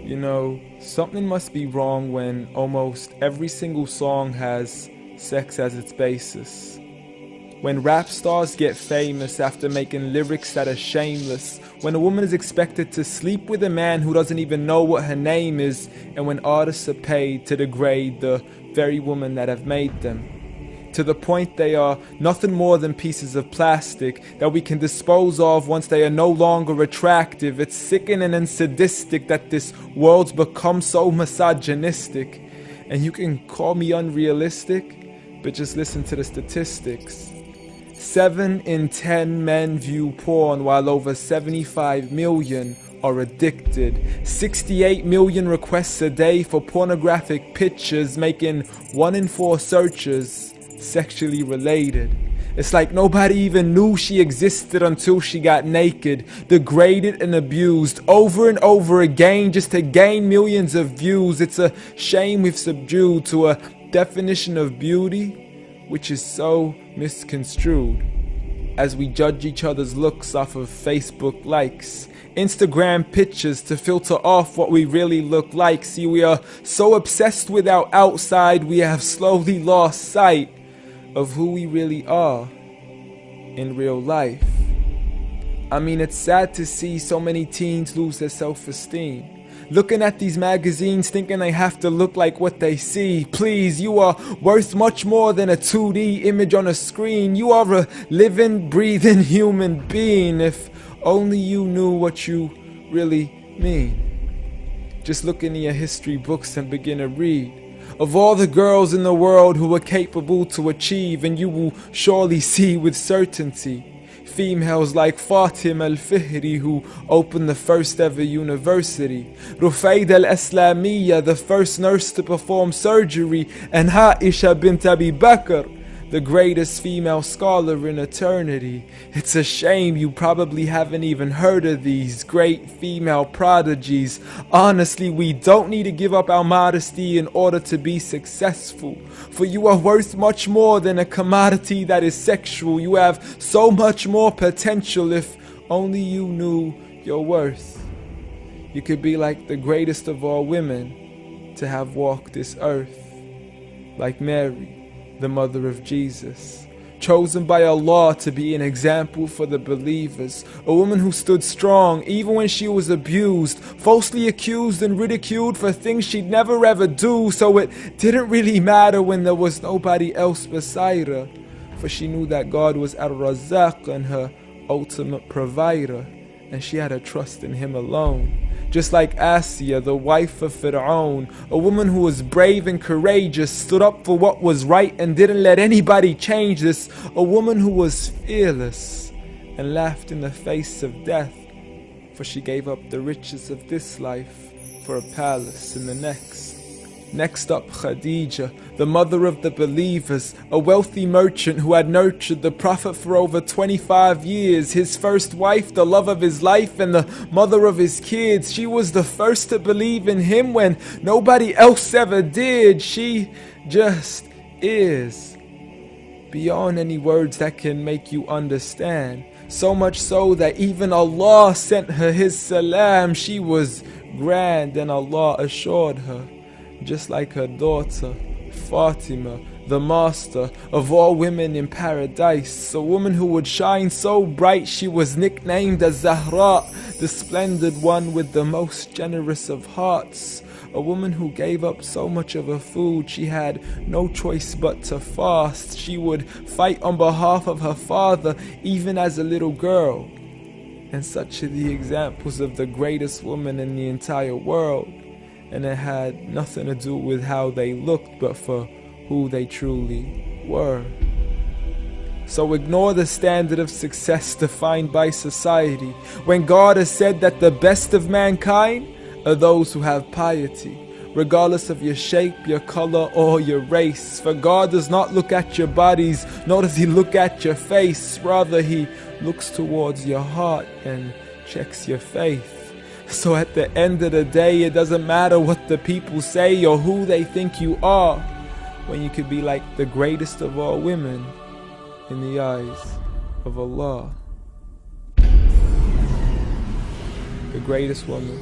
You know, something must be wrong when almost every single song has sex as its basis. When rap stars get famous after making lyrics that are shameless. When a woman is expected to sleep with a man who doesn't even know what her name is. And when artists are paid to degrade the very women that have made them. To the point they are nothing more than pieces of plastic that we can dispose of once they are no longer attractive. It's sickening and sadistic that this world's become so misogynistic. And you can call me unrealistic, but just listen to the statistics. 7 in 10 men view porn, while over 75 million are addicted. 68 million requests a day for pornographic pictures, making 1 in 4 searches sexually related. It's like nobody even knew she existed until she got naked, degraded and abused over and over again just to gain millions of views. It's a shame we've subdued to a definition of beauty which is so misconstrued, as we judge each other's looks off of Facebook likes, Instagram pictures to filter off what we really look like. See, we are so obsessed with our outside, we have slowly lost sight of who we really are in real life. I mean, it's sad to see so many teens lose their self-esteem. Looking at these magazines thinking they have to look like what they see. Please, you are worth much more than a 2D image on a screen. You are a living, breathing human being. If only you knew what you really mean. Just look into your history books and begin to read of all the girls in the world who were capable to achieve, and you will surely see with certainty females like Fatima al-Fihri, who opened the first ever university, Rufayda al-Islamiyya, the first nurse to perform surgery, and Aisha bint Abi Bakr, the greatest female scholar in eternity. It's a shame you probably haven't even heard of these great female prodigies. Honestly, we don't need to give up our modesty in order to be successful. For you are worth much more than a commodity that is sexual. You have so much more potential if only you knew your worth. You could be like the greatest of all women to have walked this earth, like Mary, the mother of Jesus, chosen by Allah to be an example for the believers, a woman who stood strong even when she was abused, falsely accused and ridiculed for things she'd never ever do, so it didn't really matter when there was nobody else beside her, for she knew that God was Ar-Razzaq and her ultimate provider, and she had a trust in Him alone. Just like Asiya, the wife of Fir'aun, a woman who was brave and courageous, stood up for what was right and didn't let anybody change this, a woman who was fearless and laughed in the face of death, for she gave up the riches of this life for a palace in the next. Next up, Khadija, the mother of the believers, a wealthy merchant who had nurtured the Prophet for over 25 years, his first wife, the love of his life, and the mother of his kids. She was the first to believe in him when nobody else ever did. She just is, beyond any words that can make you understand. So much so that even Allah sent her His salam. She was grand, and Allah assured her, just like her daughter, Fatima, the master of all women in paradise, a woman who would shine so bright she was nicknamed as Zahra, the splendid one with the most generous of hearts, a woman who gave up so much of her food she had no choice but to fast. She would fight on behalf of her father even as a little girl. And such are the examples of the greatest woman in the entire world. And it had nothing to do with how they looked, but for who they truly were. So ignore the standard of success defined by society, when God has said that the best of mankind are those who have piety, regardless of your shape, your color, or your race. For God does not look at your bodies, nor does He look at your face. Rather, He looks towards your heart and checks your faith. So at the end of the day, it doesn't matter what the people say or who they think you are, when you could be like the greatest of all women in the eyes of Allah. The greatest woman